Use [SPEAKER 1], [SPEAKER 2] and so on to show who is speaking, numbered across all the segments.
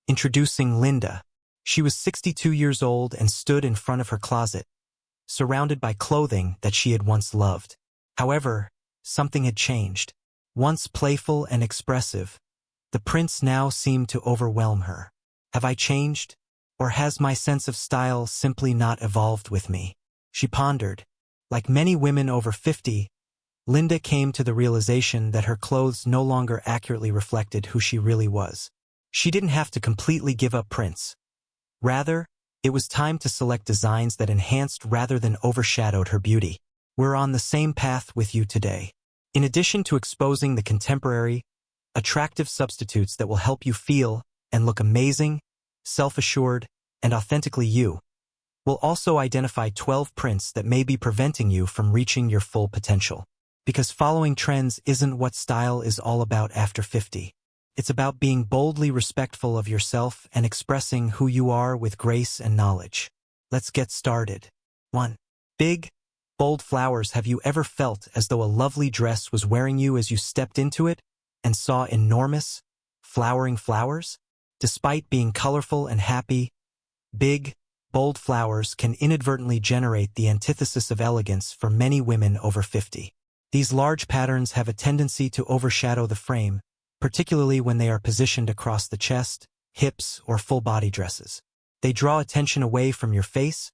[SPEAKER 1] Introducing Linda. She was 62 years old and stood in front of her closet, surrounded by clothing that she had once loved. However, something had changed. Once playful and expressive, the prints now seemed to overwhelm her. Have I changed? Or has my sense of style simply not evolved with me? She pondered. Like many women over 50, Linda came to the realization that her clothes no longer accurately reflected who she really was. She didn't have to completely give up prints. Rather, it was time to select designs that enhanced rather than overshadowed her beauty. We're on the same path with you today. In addition to exposing the contemporary, attractive substitutes that will help you feel and look amazing, self-assured, and authentically you, we'll also identify 12 prints that may be preventing you from reaching your full potential. Because following trends isn't what style is all about after 50. It's about being boldly respectful of yourself and expressing who you are with grace and knowledge. Let's get started. 1. Big, bold flowers. Have you ever felt as though a lovely dress was wearing you as you stepped into it and saw enormous, flowering flowers? Despite being colorful and happy, big, bold flowers can inadvertently generate the antithesis of elegance for many women over 50. These large patterns have a tendency to overshadow the frame, particularly when they are positioned across the chest, hips, or full-body dresses. They draw attention away from your face,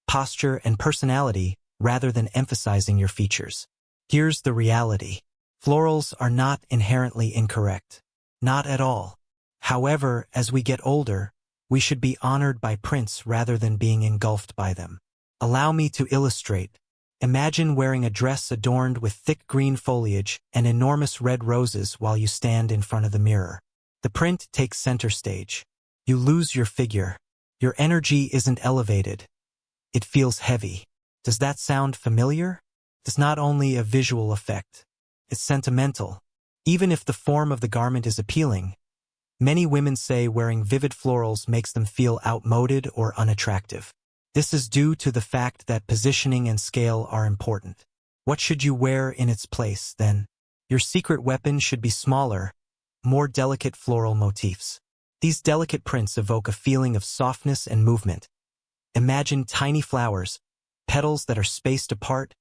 [SPEAKER 1] posture, and personality rather than emphasizing your features. Here's the reality. Florals are not inherently incorrect. Not at all. However, as we get older, we should be honored by prints rather than being engulfed by them. Allow me to illustrate. Imagine wearing a dress adorned with thick green foliage and enormous red roses while you stand in front of the mirror. The print takes center stage. You lose your figure. Your energy isn't elevated. It feels heavy. Does that sound familiar? It's not only a visual effect. It's sentimental. Even if the form of the garment is appealing, many women say wearing vivid florals makes them feel outmoded or unattractive. This is due to the fact that positioning and scale are important. What should you wear in its place, then? Your secret weapon should be smaller, more delicate floral motifs. These delicate prints evoke a feeling of softness and movement. Imagine tiny flowers, petals that are spaced apart,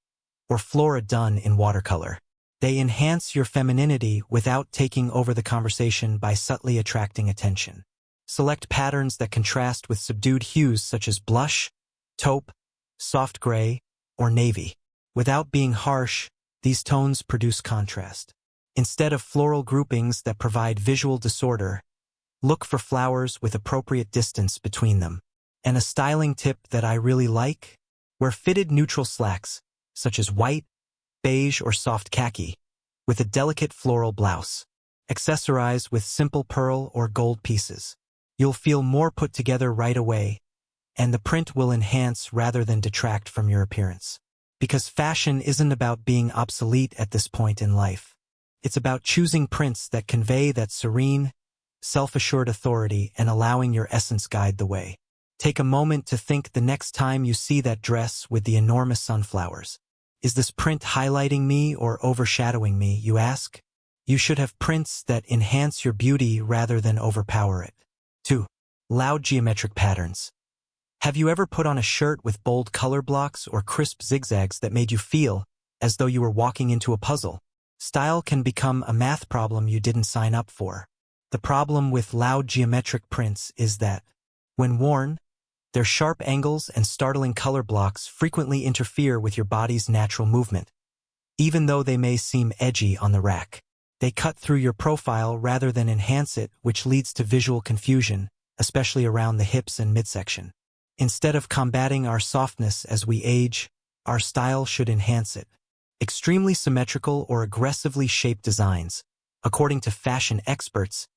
[SPEAKER 1] or flora done in watercolor. They enhance your femininity without taking over the conversation by subtly attracting attention. Select patterns that contrast with subdued hues such as blush, taupe, soft gray, or navy. Without being harsh, these tones produce contrast. Instead of floral groupings that provide visual disorder, look for flowers with appropriate distance between them. And a styling tip that I really like? Wear fitted neutral slacks, such as white, beige, or soft khaki, with a delicate floral blouse. Accessorize with simple pearl or gold pieces. You'll feel more put together right away, and the print will enhance rather than detract from your appearance. Because fashion isn't about being obsolete at this point in life. It's about choosing prints that convey that serene, self-assured authority and allowing your essence guide the way. Take a moment to think the next time you see that dress with the enormous sunflowers. Is this print highlighting me or overshadowing me, you ask? You should have prints that enhance your beauty rather than overpower it. 2. Loud geometric patterns. Have you ever put on a shirt with bold color blocks or crisp zigzags that made you feel as though you were walking into a puzzle? Style can become a math problem you didn't sign up for. The problem with loud geometric prints is that, when worn, their sharp angles and startling color blocks frequently interfere with your body's natural movement. Even though they may seem edgy on the rack, they cut through your profile rather than enhance it, which leads to visual confusion, especially around the hips and midsection. Instead of combating our softness as we age, our style should enhance it. Extremely symmetrical or aggressively shaped designs, according to fashion experts,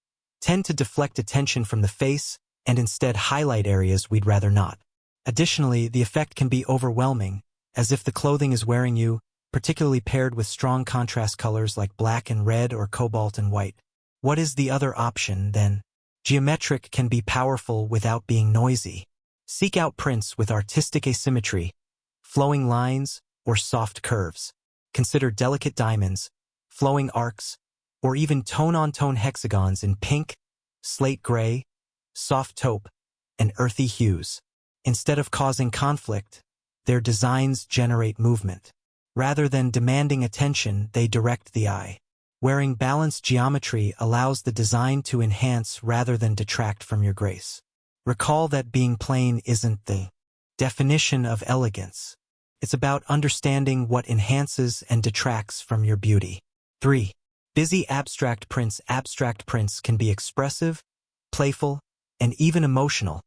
[SPEAKER 1] tend to deflect attention from the face and instead highlight areas we'd rather not. Additionally, the effect can be overwhelming, as if the clothing is wearing you, particularly paired with strong contrast colors like black and red or cobalt and white. What is the other option, then? Geometric can be powerful without being noisy. Seek out prints with artistic asymmetry, flowing lines, or soft curves. Consider delicate diamonds, flowing arcs, or even tone-on-tone hexagons in pink, slate gray, soft taupe, and earthy hues. Instead of causing conflict, their designs generate movement. Rather than demanding attention, they direct the eye. Wearing balanced geometry allows the design to enhance rather than detract from your grace. Recall that being plain isn't the definition of elegance. It's about understanding what enhances and detracts from your beauty. 3. Busy abstract prints. Abstract prints can be expressive, playful, and even emotional,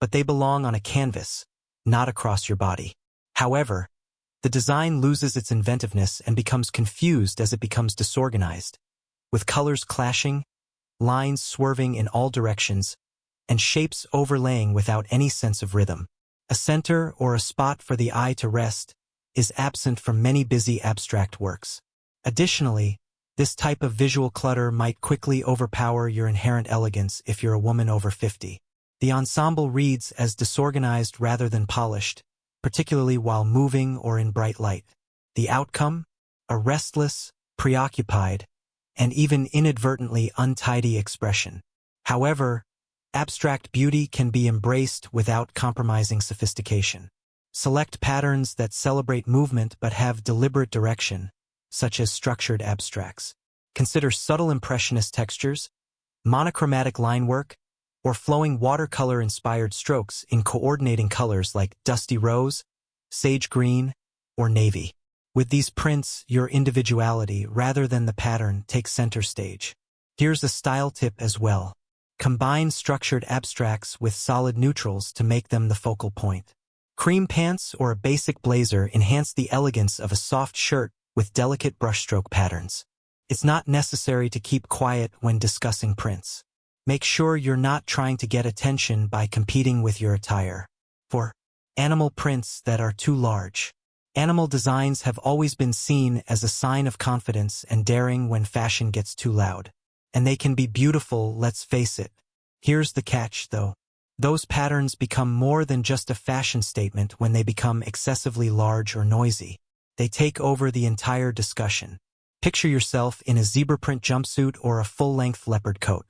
[SPEAKER 1] but they belong on a canvas, not across your body. However, the design loses its inventiveness and becomes confused as it becomes disorganized, with colors clashing, lines swerving in all directions, and shapes overlaying without any sense of rhythm. A center or a spot for the eye to rest is absent from many busy abstract works. Additionally, this type of visual clutter might quickly overpower your inherent elegance if you're a woman over 50. The ensemble reads as disorganized rather than polished, particularly while moving or in bright light. The outcome? A restless, preoccupied, and even inadvertently untidy expression. However, abstract beauty can be embraced without compromising sophistication. Select patterns that celebrate movement but have deliberate direction, such as structured abstracts. Consider subtle impressionist textures, monochromatic line work, or flowing watercolor-inspired strokes in coordinating colors like dusty rose, sage green, or navy. With these prints, your individuality, rather than the pattern, takes center stage. Here's a style tip as well. Combine structured abstracts with solid neutrals to make them the focal point. Cream pants or a basic blazer enhance the elegance of a soft shirt with delicate brushstroke patterns. It's not necessary to keep quiet when discussing prints. Make sure you're not trying to get attention by competing with your attire. 4. Animal prints that are too large. Animal designs have always been seen as a sign of confidence and daring when fashion gets too loud. And they can be beautiful, let's face it. Here's the catch, though. Those patterns become more than just a fashion statement when they become excessively large or noisy. They take over the entire discussion. Picture yourself in a zebra print jumpsuit or a full-length leopard coat.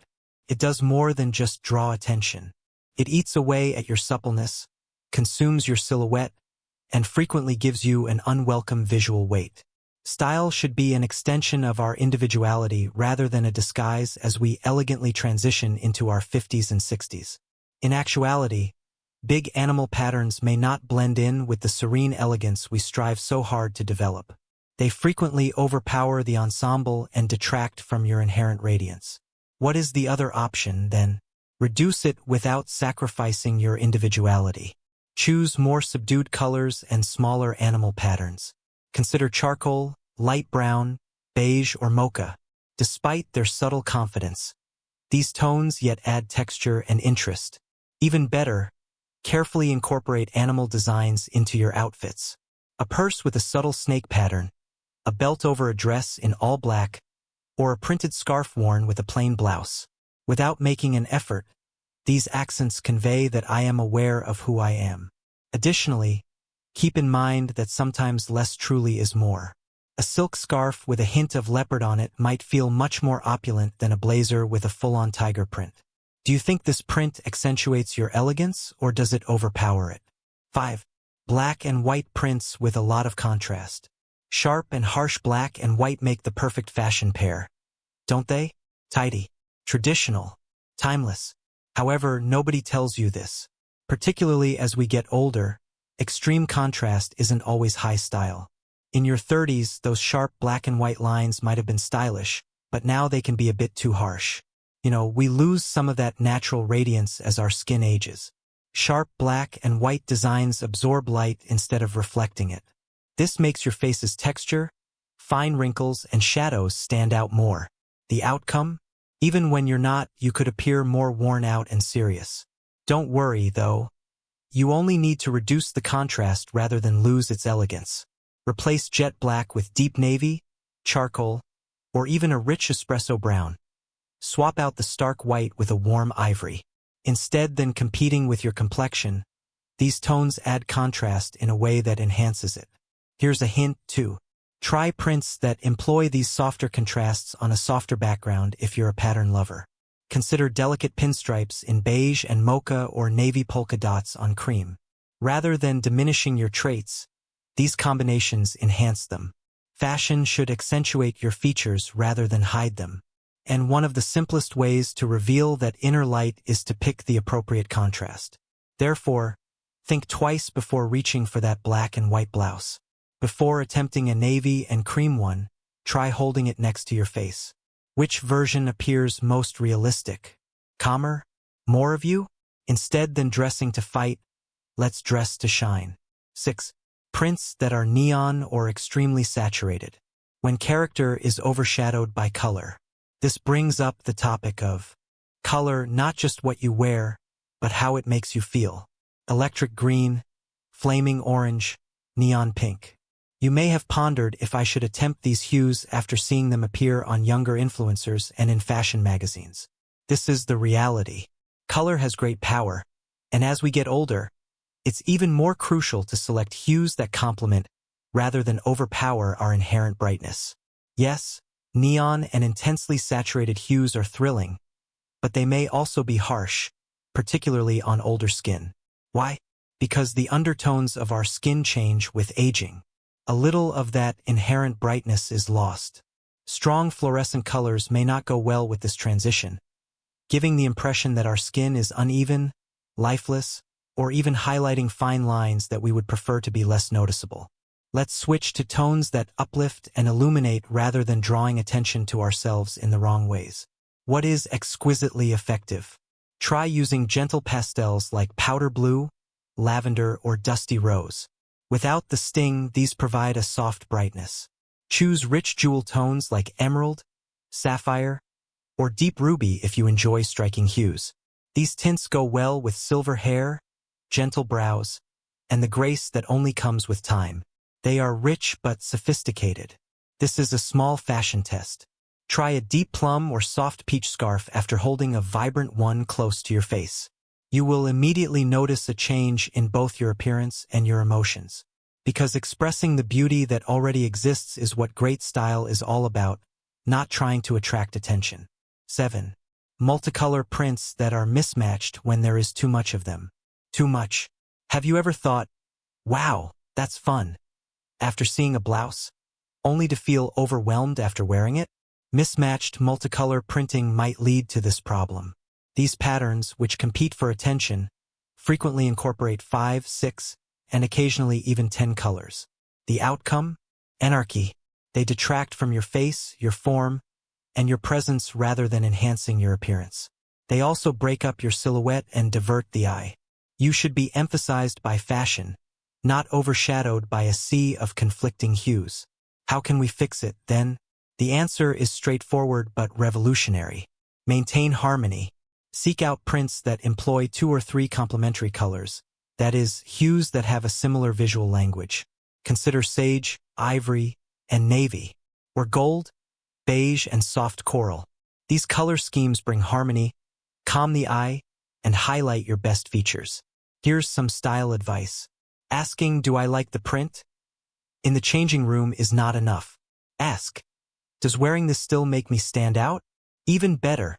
[SPEAKER 1] It does more than just draw attention. It eats away at your suppleness, consumes your silhouette, and frequently gives you an unwelcome visual weight. Style should be an extension of our individuality rather than a disguise as we elegantly transition into our 50s and 60s. In actuality, big animal patterns may not blend in with the serene elegance we strive so hard to develop. They frequently overpower the ensemble and detract from your inherent radiance. What is the other option, then? Reduce it without sacrificing your individuality. Choose more subdued colors and smaller animal patterns. Consider charcoal, light brown, beige, or mocha. Despite their subtle confidence, these tones yet add texture and interest. Even better, carefully incorporate animal designs into your outfits. A purse with a subtle snake pattern, a belt over a dress in all black, or a printed scarf worn with a plain blouse. Without making an effort, these accents convey that I am aware of who I am. Additionally, keep in mind that sometimes less truly is more. A silk scarf with a hint of leopard on it might feel much more opulent than a blazer with a full-on tiger print. Do you think this print accentuates your elegance, or does it overpower it? 5. Black and white prints with a lot of contrast. Sharp and harsh black and white make the perfect fashion pair, don't they? Tidy, traditional, timeless. However, nobody tells you this. Particularly as we get older, extreme contrast isn't always high style. In your 30s, those sharp black and white lines might have been stylish, but now they can be a bit too harsh. We lose some of that natural radiance as our skin ages. Sharp black and white designs absorb light instead of reflecting it. This makes your face's texture, fine wrinkles, and shadows stand out more. The outcome? Even when you're not, you could appear more worn out and serious. Don't worry, though. You only need to reduce the contrast rather than lose its elegance. Replace jet black with deep navy, charcoal, or even a rich espresso brown. Swap out the stark white with a warm ivory. Instead than competing with your complexion, these tones add contrast in a way that enhances it. Here's a hint, too. Try prints that employ these softer contrasts on a softer background if you're a pattern lover. Consider delicate pinstripes in beige and mocha or navy polka dots on cream. Rather than diminishing your traits, these combinations enhance them. Fashion should accentuate your features rather than hide them. And one of the simplest ways to reveal that inner light is to pick the appropriate contrast. Therefore, think twice before reaching for that black and white blouse. Before attempting a navy and cream one, try holding it next to your face. Which version appears most realistic? Calmer? More of you? Instead than dressing to fight, let's dress to shine. 6. Prints that are neon or extremely saturated. When character is overshadowed by color. This brings up the topic of color, not just what you wear, but how it makes you feel. Electric green, flaming orange, neon pink. You may have pondered if I should attempt these hues after seeing them appear on younger influencers and in fashion magazines. This is the reality. Color has great power, and as we get older, it's even more crucial to select hues that complement rather than overpower our inherent brightness. Yes, neon and intensely saturated hues are thrilling, but they may also be harsh, particularly on older skin. Why? Because the undertones of our skin change with aging. A little of that inherent brightness is lost. Strong fluorescent colors may not go well with this transition, giving the impression that our skin is uneven, lifeless, or even highlighting fine lines that we would prefer to be less noticeable. Let's switch to tones that uplift and illuminate rather than drawing attention to ourselves in the wrong ways. What is exquisitely effective? Try using gentle pastels like powder blue, lavender, or dusty rose. Without the sting, these provide a soft brightness. Choose rich jewel tones like emerald, sapphire, or deep ruby if you enjoy striking hues. These tints go well with silver hair, gentle brows, and the grace that only comes with time. They are rich but sophisticated. This is a small fashion test. Try a deep plum or soft peach scarf after holding a vibrant one close to your face. You will immediately notice a change in both your appearance and your emotions. Because expressing the beauty that already exists is what great style is all about, not trying to attract attention. 7. Multicolor prints that are mismatched when there is too much of them. Too much. Have you ever thought, wow, that's fun, after seeing a blouse, only to feel overwhelmed after wearing it? Mismatched multicolor printing might lead to this problem. These patterns, which compete for attention, frequently incorporate 5, 6, and occasionally even 10 colors. The outcome? Anarchy. They detract from your face, your form, and your presence rather than enhancing your appearance. They also break up your silhouette and divert the eye. You should be emphasized by fashion, not overshadowed by a sea of conflicting hues. How can we fix it, then? The answer is straightforward but revolutionary. Maintain harmony. Seek out prints that employ 2 or 3 complementary colors, that is, hues that have a similar visual language. Consider sage, ivory, and navy, or gold, beige, and soft coral. These color schemes bring harmony, calm the eye, and highlight your best features. Here's some style advice. Asking, "Do I like the print?" in the changing room is not enough. Ask, "Does wearing this still make me stand out?" Even better,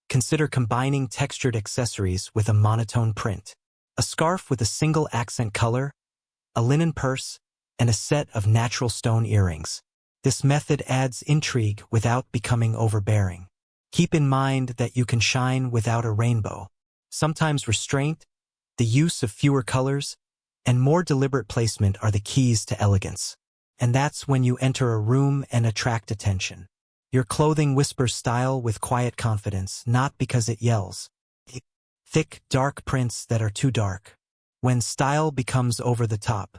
[SPEAKER 1] consider combining textured accessories with a monotone print. A scarf with a single accent color, a linen purse, and a set of natural stone earrings. This method adds intrigue without becoming overbearing. Keep in mind that you can shine without a rainbow. Sometimes restraint, the use of fewer colors, and more deliberate placement are the keys to elegance. And that's when you enter a room and attract attention. Your clothing whispers style with quiet confidence, not because it yells. Thick, dark prints that are too dark. When style becomes over the top,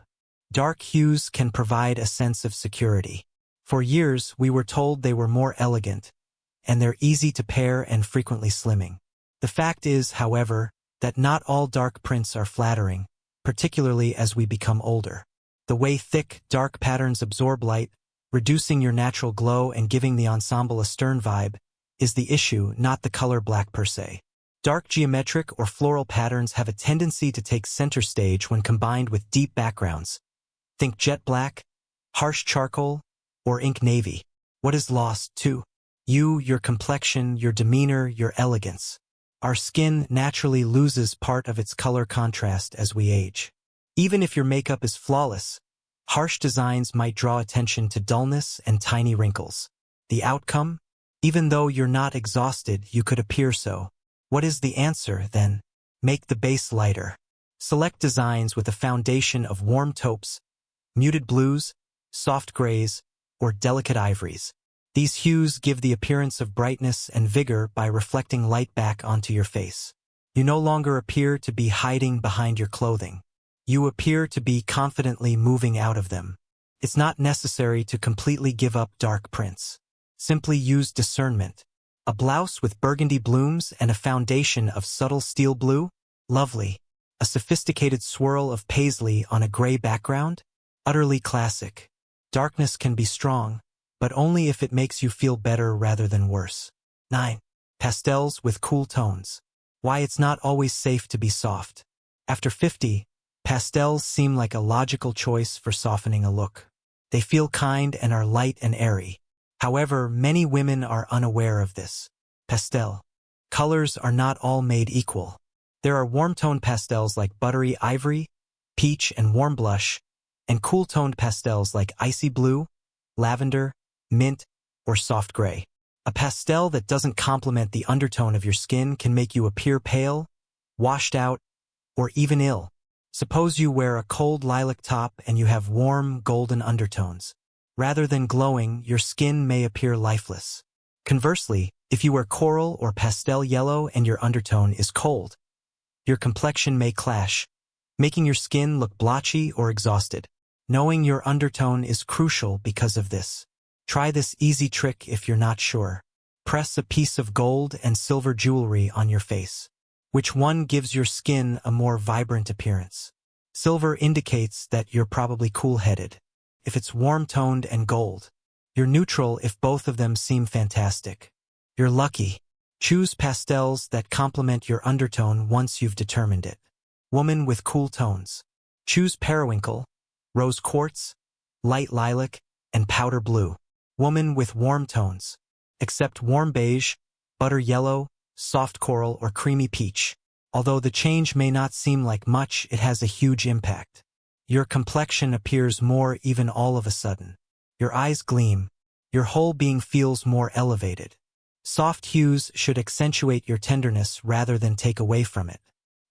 [SPEAKER 1] dark hues can provide a sense of security. For years, we were told they were more elegant, and they're easy to pair and frequently slimming. The fact is, however, that not all dark prints are flattering, particularly as we become older. The way thick, dark patterns absorb light, reducing your natural glow and giving the ensemble a stern vibe, is the issue, not the color black per se. Dark geometric or floral patterns have a tendency to take center stage when combined with deep backgrounds. Think jet black, harsh charcoal, or ink navy. What is lost, too? You, your complexion, your demeanor, your elegance. Our skin naturally loses part of its color contrast as we age. Even if your makeup is flawless, harsh designs might draw attention to dullness and tiny wrinkles. The outcome? Even though you're not exhausted, you could appear so. What is the answer, then? Make the base lighter. Select designs with a foundation of warm taupes, muted blues, soft grays, or delicate ivories. These hues give the appearance of brightness and vigor by reflecting light back onto your face. You no longer appear to be hiding behind your clothing. You appear to be confidently moving out of them. It's not necessary to completely give up dark prints. Simply use discernment. A blouse with burgundy blooms and a foundation of subtle steel blue? Lovely. A sophisticated swirl of paisley on a gray background? Utterly classic. Darkness can be strong, but only if it makes you feel better rather than worse. 9. Pastels with cool tones. Why it's not always safe to be soft. After 50, pastels seem like a logical choice for softening a look. They feel kind and are light and airy. However, many women are unaware of this. Pastel colors are not all made equal. There are warm-toned pastels like buttery ivory, peach, and warm blush, and cool-toned pastels like icy blue, lavender, mint, or soft gray. A pastel that doesn't complement the undertone of your skin can make you appear pale, washed out, or even ill. Suppose you wear a cold lilac top and you have warm, golden undertones. Rather than glowing, your skin may appear lifeless. Conversely, if you wear coral or pastel yellow and your undertone is cold, your complexion may clash, making your skin look blotchy or exhausted. Knowing your undertone is crucial because of this. Try this easy trick if you're not sure. Press a piece of gold and silver jewelry on your face. Which one gives your skin a more vibrant appearance? Silver indicates that you're probably cool-headed. If it's warm-toned and gold. You're neutral if both of them seem fantastic. You're lucky. Choose pastels that complement your undertone once you've determined it. Woman with cool tones. Choose periwinkle, rose quartz, light lilac, and powder blue. Woman with warm tones. Accept warm beige, butter yellow, soft coral, or creamy peach. Although the change may not seem like much, it has a huge impact. Your complexion appears more even all of a sudden. Your eyes gleam. Your whole being feels more elevated. Soft hues should accentuate your tenderness rather than take away from it.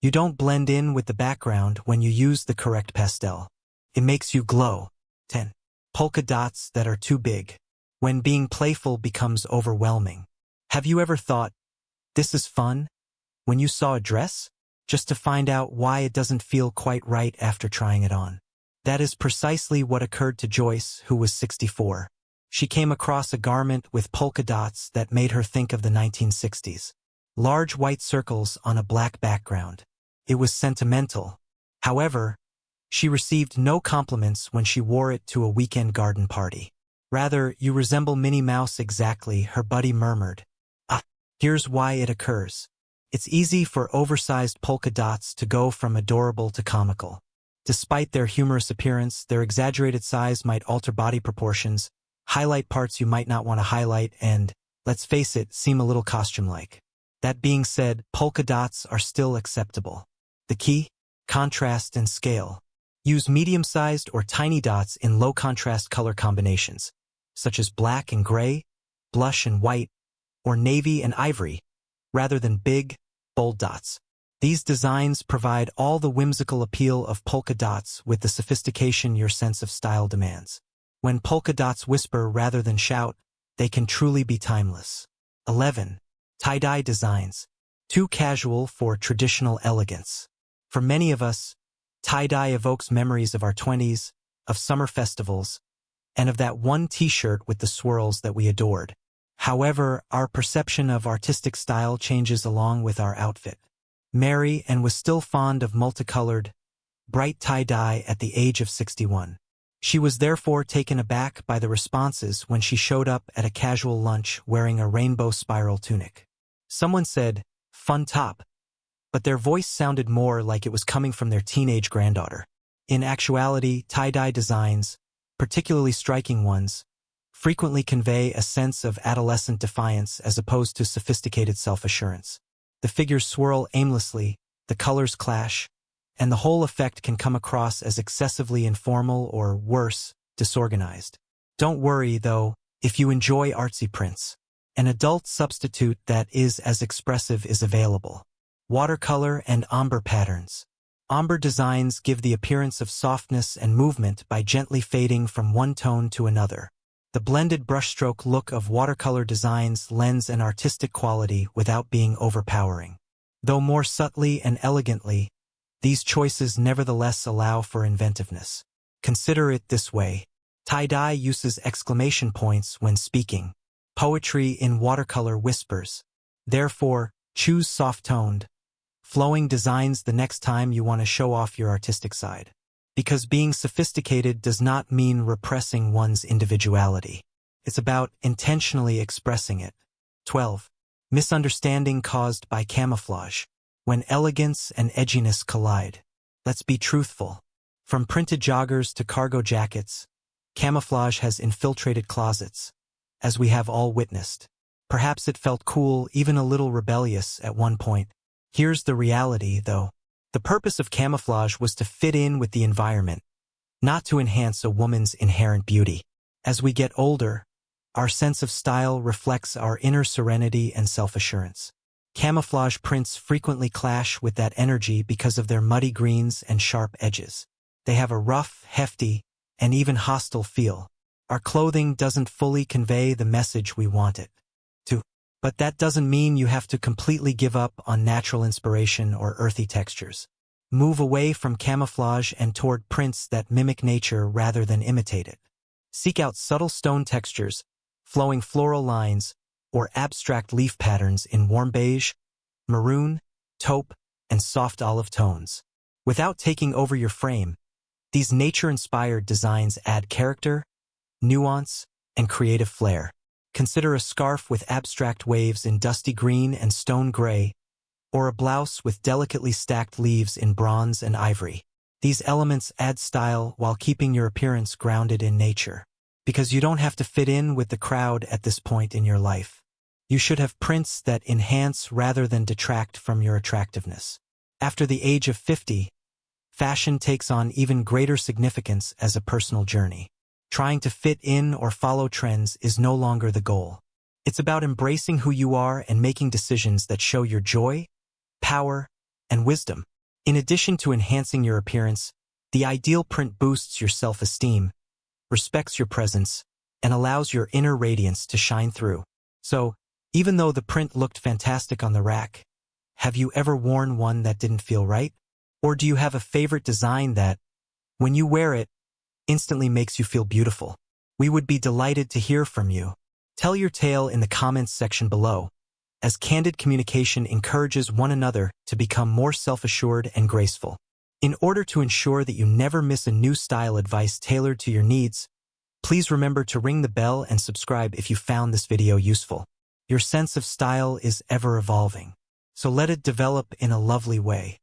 [SPEAKER 1] You don't blend in with the background when you use the correct pastel. It makes you glow. 10. Polka dots that are too big. When being playful becomes overwhelming. Have you ever thought, this is fun? When you saw a dress? Just to find out why it doesn't feel quite right after trying it on. That is precisely what occurred to Joyce, who was 64. She came across a garment with polka dots that made her think of the 1960s. Large white circles on a black background. It was sentimental. However, she received no compliments when she wore it to a weekend garden party. Rather, you resemble Minnie Mouse exactly, her buddy murmured. Here's why it occurs. It's easy for oversized polka dots to go from adorable to comical. Despite their humorous appearance, their exaggerated size might alter body proportions, highlight parts you might not want to highlight, and, let's face it, seem a little costume-like. That being said, polka dots are still acceptable. The key? Contrast and scale. Use medium-sized or tiny dots in low-contrast color combinations, such as black and gray, blush and white, or navy and ivory, rather than big, bold dots. These designs provide all the whimsical appeal of polka dots with the sophistication your sense of style demands. When polka dots whisper rather than shout, they can truly be timeless. 11. Tie-dye designs. Too casual for traditional elegance. For many of us, tie-dye evokes memories of our 20s, of summer festivals, and of that one t-shirt with the swirls that we adored. However, our perception of artistic style changes along with our outfit. Mary Ann was still fond of multicolored, bright tie-dye at the age of 61. She was therefore taken aback by the responses when she showed up at a casual lunch wearing a rainbow spiral tunic. Someone said, "Fun top," but their voice sounded more like it was coming from their teenage granddaughter. In actuality, tie-dye designs, particularly striking ones, frequently convey a sense of adolescent defiance as opposed to sophisticated self-assurance. The figures swirl aimlessly, the colors clash, and the whole effect can come across as excessively informal or, worse, disorganized. Don't worry, though, if you enjoy artsy prints. An adult substitute that is as expressive is available. Watercolor and ombre patterns. Ombre designs give the appearance of softness and movement by gently fading from one tone to another. The blended brushstroke look of watercolor designs lends an artistic quality without being overpowering. Though more subtly and elegantly, these choices nevertheless allow for inventiveness. Consider it this way. Tie-dye uses exclamation points when speaking. Poetry in watercolor whispers. Therefore, choose soft-toned, flowing designs the next time you want to show off your artistic side. Because being sophisticated does not mean repressing one's individuality. It's about intentionally expressing it. 12. Misunderstanding caused by camouflage. When elegance and edginess collide. Let's be truthful. From printed joggers to cargo jackets, camouflage has infiltrated closets, as we have all witnessed. Perhaps it felt cool, even a little rebellious at one point. Here's the reality, though. The purpose of camouflage was to fit in with the environment, not to enhance a woman's inherent beauty. As we get older, our sense of style reflects our inner serenity and self-assurance. Camouflage prints frequently clash with that energy because of their muddy greens and sharp edges. They have a rough, hefty, and even hostile feel. Our clothing doesn't fully convey the message we want it to. But that doesn't mean you have to completely give up on natural inspiration or earthy textures. Move away from camouflage and toward prints that mimic nature rather than imitate it. Seek out subtle stone textures, flowing floral lines, or abstract leaf patterns in warm beige, maroon, taupe, and soft olive tones. Without taking over your frame, these nature-inspired designs add character, nuance, and creative flair. Consider a scarf with abstract waves in dusty green and stone gray, or a blouse with delicately stacked leaves in bronze and ivory. These elements add style while keeping your appearance grounded in nature. Because you don't have to fit in with the crowd at this point in your life. You should have prints that enhance rather than detract from your attractiveness. After the age of 50, fashion takes on even greater significance as a personal journey. Trying to fit in or follow trends is no longer the goal. It's about embracing who you are and making decisions that show your joy, power, and wisdom. In addition to enhancing your appearance, the ideal print boosts your self-esteem, respects your presence, and allows your inner radiance to shine through. So, even though the print looked fantastic on the rack, have you ever worn one that didn't feel right? Or do you have a favorite design that, when you wear it, instantly makes you feel beautiful? We would be delighted to hear from you. Tell your tale in the comments section below, as candid communication encourages one another to become more self-assured and graceful. In order to ensure that you never miss a new style advice tailored to your needs, please remember to ring the bell and subscribe if you found this video useful. Your sense of style is ever evolving, so let it develop in a lovely way.